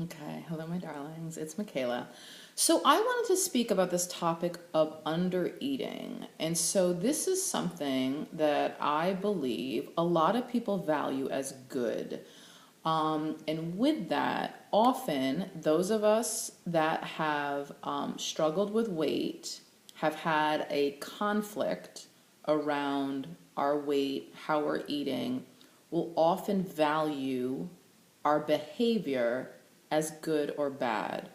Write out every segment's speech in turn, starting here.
Okay, hello, my darlings. It's Michaela. So, I wanted to speak about this topic of under eating. And so, this is something that I believe a lot of people value as good. And with that, often those of us that have struggled with weight have had a conflict around our weight, how we're eating, will often value our behavior as good or bad.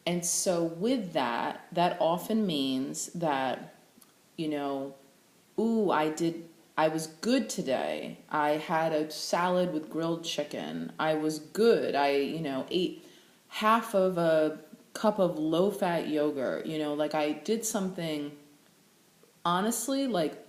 And so, with that, that often means that, you know, ooh, I was good today. I had a salad with grilled chicken. I was good. Ate half of a cup of low fat yogurt. Like I did something honestly, like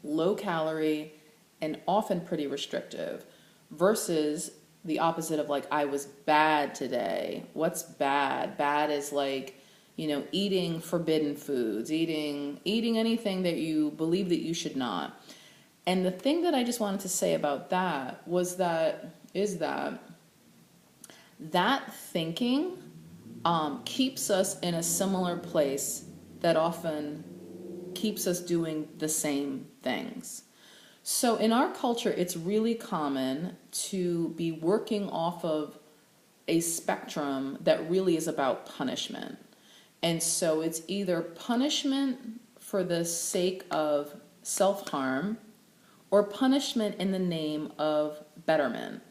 low calorie and often pretty restrictive, versus the opposite of like I was bad today. What's bad? Bad is like, eating forbidden foods, eating anything that you believe that you should not. And the thing that I just wanted to say about that that thinking keeps us in a similar place that often keeps us doing the same things. So in our culture, it's really common to be working off of a spectrum that really is about punishment. And so it's either punishment for the sake of self-harm or punishment in the name of betterment.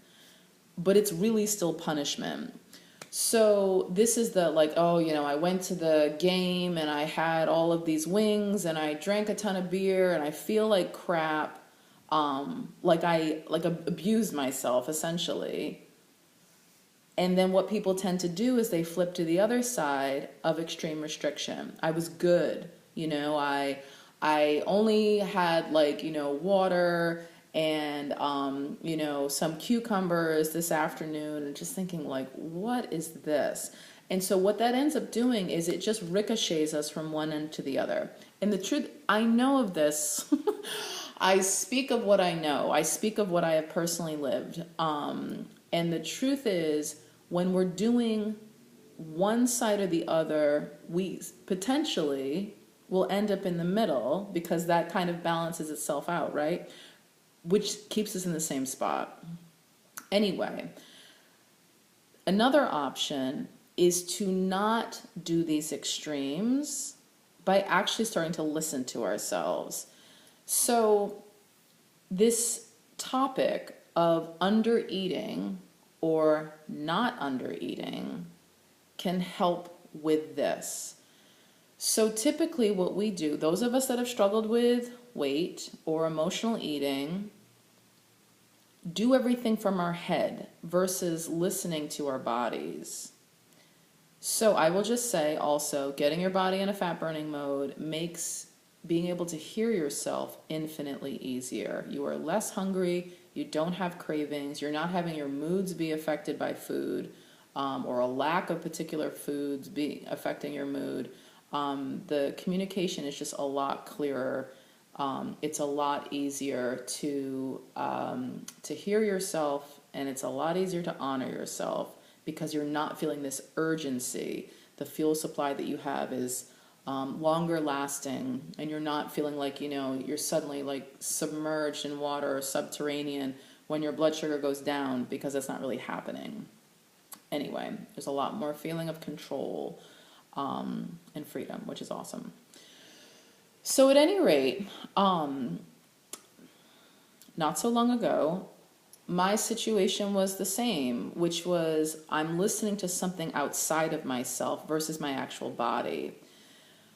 But it's really still punishment. So this is the like, oh, I went to the game and I had all of these wings and I drank a ton of beer and I feel like crap. Like I abused myself essentially. And then what people tend to do is they flip to the other side of extreme restriction. I was good. I only had water and some cucumbers this afternoon, and just thinking like, what is this? And so what that ends up doing is it just ricochets us from one end to the other. And the truth, I know of this. I speak of what I know. I speak of what I have personally lived. And the truth is, when we're doing one side or the other, we potentially will end up in the middle because that kind of balances itself out, right? Which keeps us in the same spot. Anyway, another option is to not do these extremes by actually starting to listen to ourselves. So this topic of under eating or not under eating can help with this. So typically what we do, those of us that have struggled with weight or emotional eating, do everything from our head versus listening to our bodies. So I will just say also, getting your body in a fat burning mode makes being able to hear yourself infinitely easier. You are less hungry, you don't have cravings, you're not having your moods be affected by food, or a lack of particular foods be affecting your mood. The communication is just a lot clearer. It's a lot easier to hear yourself, and it's a lot easier to honor yourself because you're not feeling this urgency. The fuel supply that you have is longer lasting, and you're not feeling like you're suddenly like submerged in water or subterranean when your blood sugar goes down, because that's not really happening. Anyway, there's a lot more feeling of control and freedom, which is awesome. So at any rate, not so long ago, my situation was the same, which was I'm listening to something outside of myself versus my actual body.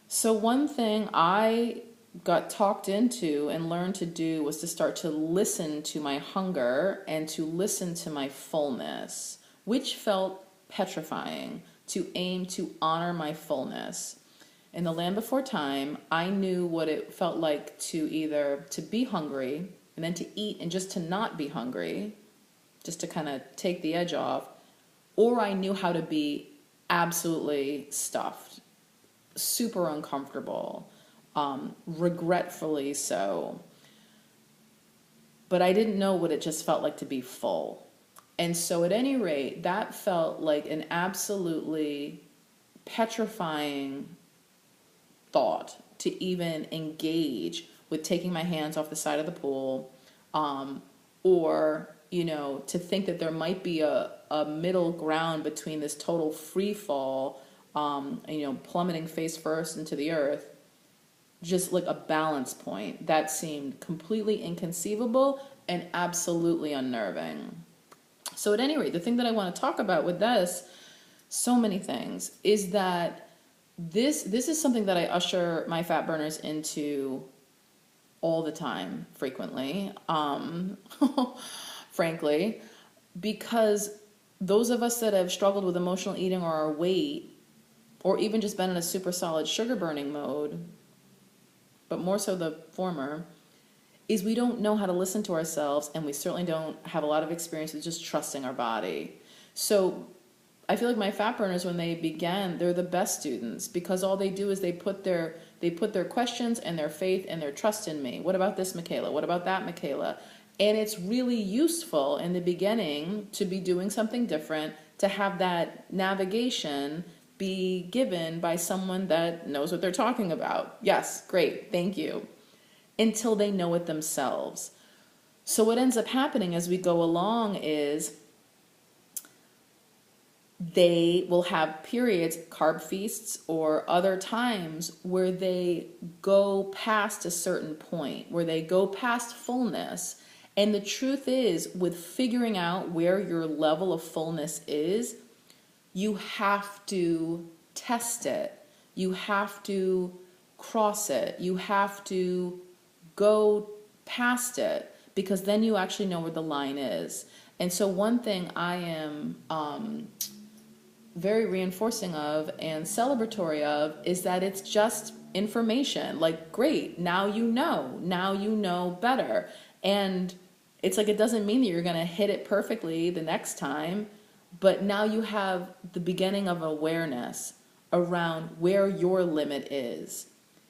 So one thing I got talked into and learned to do was to start to listen to my hunger and to listen to my fullness, which felt petrifying, to aim to honor my fullness. In the land before time, I knew what it felt like to either to be hungry and then to eat and just to not be hungry, just to kind of take the edge off, or I knew how to be absolutely stuffed, super uncomfortable, regretfully so. But I didn't know what it just felt like to be full. And so, at any rate, that felt like an absolutely petrifying thought to even engage with taking my hands off the side of the pool, or, to think that there might be a middle ground between this total free fall, plummeting face first into the earth, just like a balance point that seemed completely inconceivable and absolutely unnerving. So at any rate, the thing that I want to talk about with this, so many things, is that this is something that I usher my fat burners into all the time, frequently, frankly, because those of us that have struggled with emotional eating or our weight, or even just been in a super solid sugar burning mode, but more so the former, is we don't know how to listen to ourselves, and we certainly don't have a lot of experience with just trusting our body. So I feel like my fat burners, when they began, they're the best students, because all they do is they put their questions and their faith and their trust in me. What about this, Michaela? What about that, Michaela? And it's really useful in the beginning to be doing something different, to have that navigation be given by someone that knows what they're talking about. Yes, great, thank you. Until they know it themselves. So what ends up happening as we go along is they will have periods, carb feasts, or other times where they go past a certain point, where they go past fullness. And the truth is, with figuring out where your level of fullness is, you have to test it. You have to cross it. You have to go past it, because then you actually know where the line is. And so one thing I am very reinforcing of and celebratory of is that it's just information. Like, great, now you know better. And it's like, it doesn't mean that you're going to hit it perfectly the next time, but now you have the beginning of awareness around where your limit is.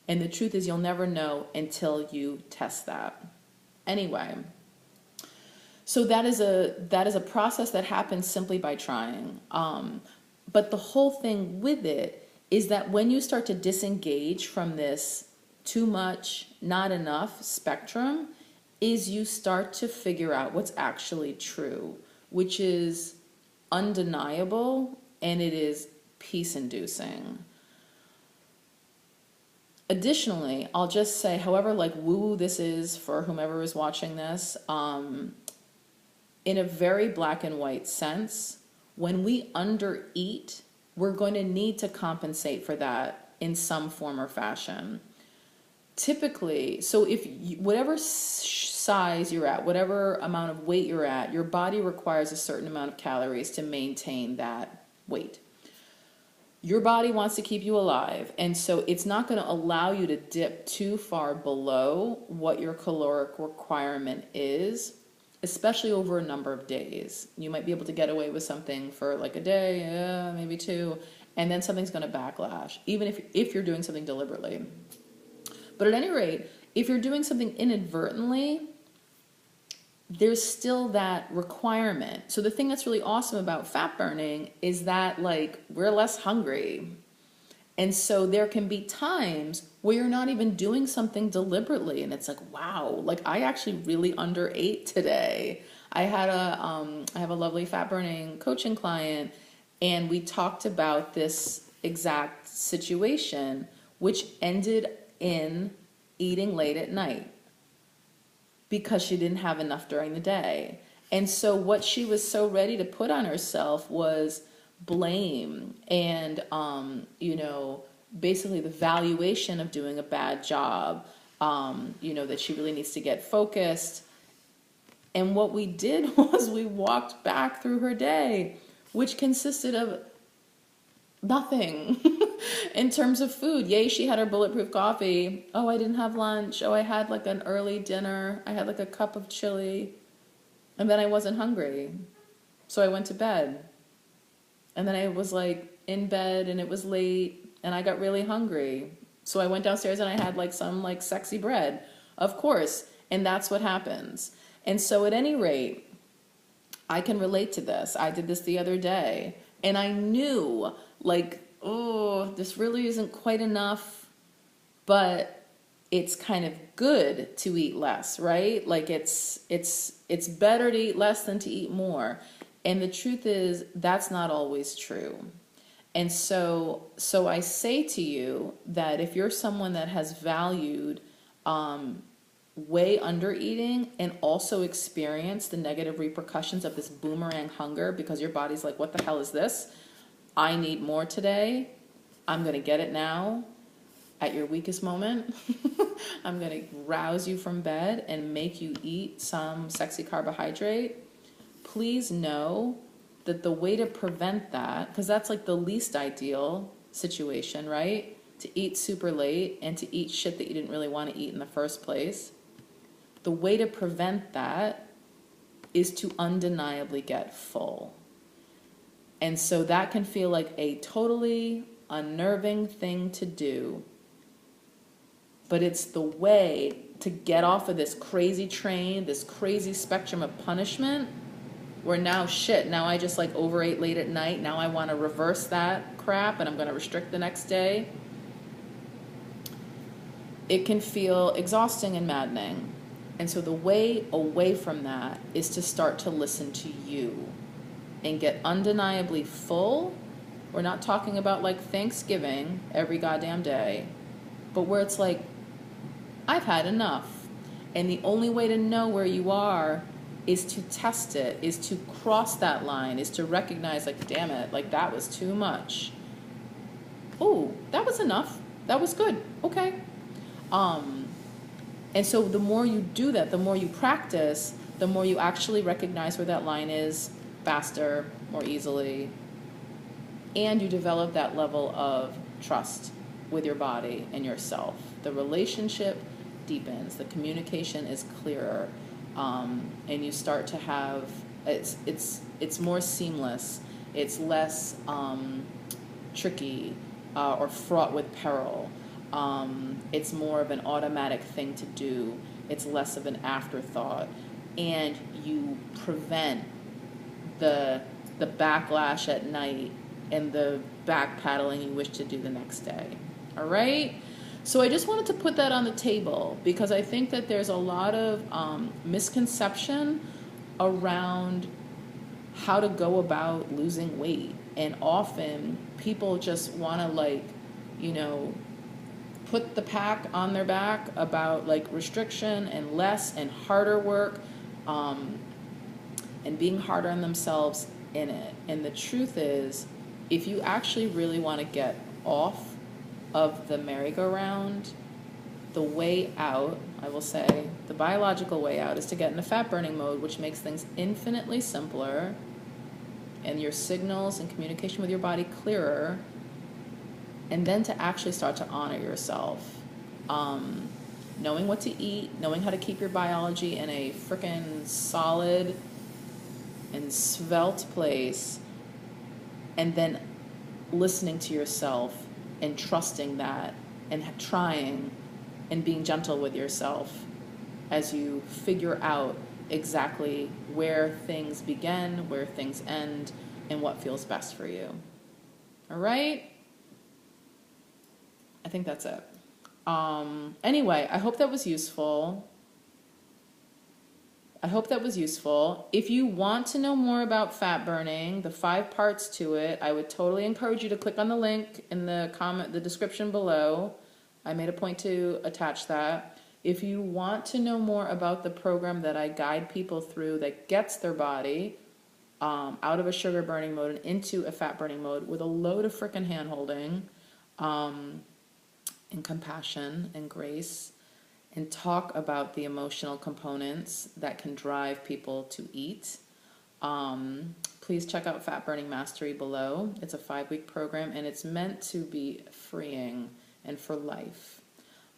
And the truth is, you'll never know until you test that. Anyway, so that is a process that happens simply by trying. But the whole thing with it is that when you start to disengage from this too much, not enough spectrum, is you start to figure out what's actually true, which is undeniable, and it is peace-inducing. Additionally, I'll just say, however like woo this is for whomever is watching this, in a very black and white sense, when we undereat, we're going to need to compensate for that in some form or fashion. Typically, so if you, whatever size you're at, whatever amount of weight you're at, your body requires a certain amount of calories to maintain that weight. Your body wants to keep you alive, and so it's not going to allow you to dip too far below what your caloric requirement is, especially over a number of days. You might be able to get away with something for like a day, maybe two, and then something's going to backlash, even if you're doing something deliberately. But at any rate, if you're doing something inadvertently, there's still that requirement. So the thing that's really awesome about fat burning is that, like, we're less hungry. And so there can be times where you're not even doing something deliberately, and it's like, wow, like I actually really underate today. I have a lovely fat burning coaching client, and we talked about this exact situation, which ended in eating late at night because she didn't have enough during the day. And so what she was so ready to put on herself was blame and, basically the valuation of doing a bad job, that she really needs to get focused. And what we did was we walked back through her day, which consisted of nothing in terms of food. Yay, she had her bulletproof coffee. Oh, I didn't have lunch. Oh, I had like an early dinner. I had like a cup of chili. And then I wasn't hungry. So I went to bed. And then I was like in bed and it was late and I got really hungry. So I went downstairs and I had like some like sexy bread, of course. And that's what happens. And so at any rate, I can relate to this. I did this the other day, and I knew, like, oh, this really isn't quite enough, but it's kind of good to eat less, right? Like it's better to eat less than to eat more. And the truth is that's not always true. And so I say to you that if you're someone that has valued way under eating and also experienced the negative repercussions of this boomerang hunger because your body's like, what the hell is this? I need more today. I'm going to get it now at your weakest moment. I'm going to rouse you from bed and make you eat some sexy carbohydrate. Please know that the way to prevent that, because that's like the least ideal situation, right? To eat super late and to eat shit that you didn't really want to eat in the first place. The way to prevent that is to undeniably get full. And so that can feel like a totally unnerving thing to do, but it's the way to get off of this crazy train, this crazy spectrum of punishment, where now shit, now I just like overate late at night, now I want to reverse that crap and I'm going to restrict the next day. It can feel exhausting and maddening. And so the way away from that is to start to listen to you and get undeniably full. We're not talking about like Thanksgiving every goddamn day, but where it's like, I've had enough. And the only way to know where you are is to test it, is to cross that line, is to recognize like, damn it, like that was too much. Oh, that was enough. That was good. Okay. And so the more you do that, the more you practice, the more you actually recognize where that line is faster, more easily, and you develop that level of trust with your body and yourself. The relationship deepens, the communication is clearer, and you start to have, it's more seamless, it's less tricky or fraught with peril. It's more of an automatic thing to do. It's less of an afterthought, and you prevent the backlash at night and the backpedaling you wish to do the next day. All right? So I just wanted to put that on the table because I think that there's a lot of misconception around how to go about losing weight. And often people just want to like, you know, put the pack on their back about like restriction and less and harder work and being harder on themselves in it. And the truth is, if you actually really want to get off of the merry-go-round, the way out, I will say, the biological way out is to get into fat burning mode, which makes things infinitely simpler and your signals and communication with your body clearer, and then to actually start to honor yourself. Knowing what to eat, knowing how to keep your biology in a freaking solid and svelte place, and then listening to yourself and trusting that and trying and being gentle with yourself as you figure out exactly where things begin, where things end, and what feels best for you. All right? I think that's it. Anyway, I hope that was useful. If you want to know more about fat burning, the 5 parts to it, I would totally encourage you to click on the link in the description below. I made a point to attach that. If you want to know more about the program that I guide people through that gets their body out of a sugar burning mode and into a fat burning mode with a load of frickin' hand holding and compassion and grace, and talk about the emotional components that can drive people to eat, please check out Fat Burning Mastery below. It's a 5-week program and it's meant to be freeing and for life.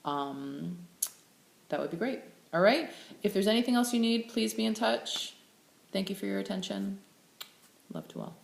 That would be great. All right. If there's anything else you need, please be in touch. Thank you for your attention. Love to all.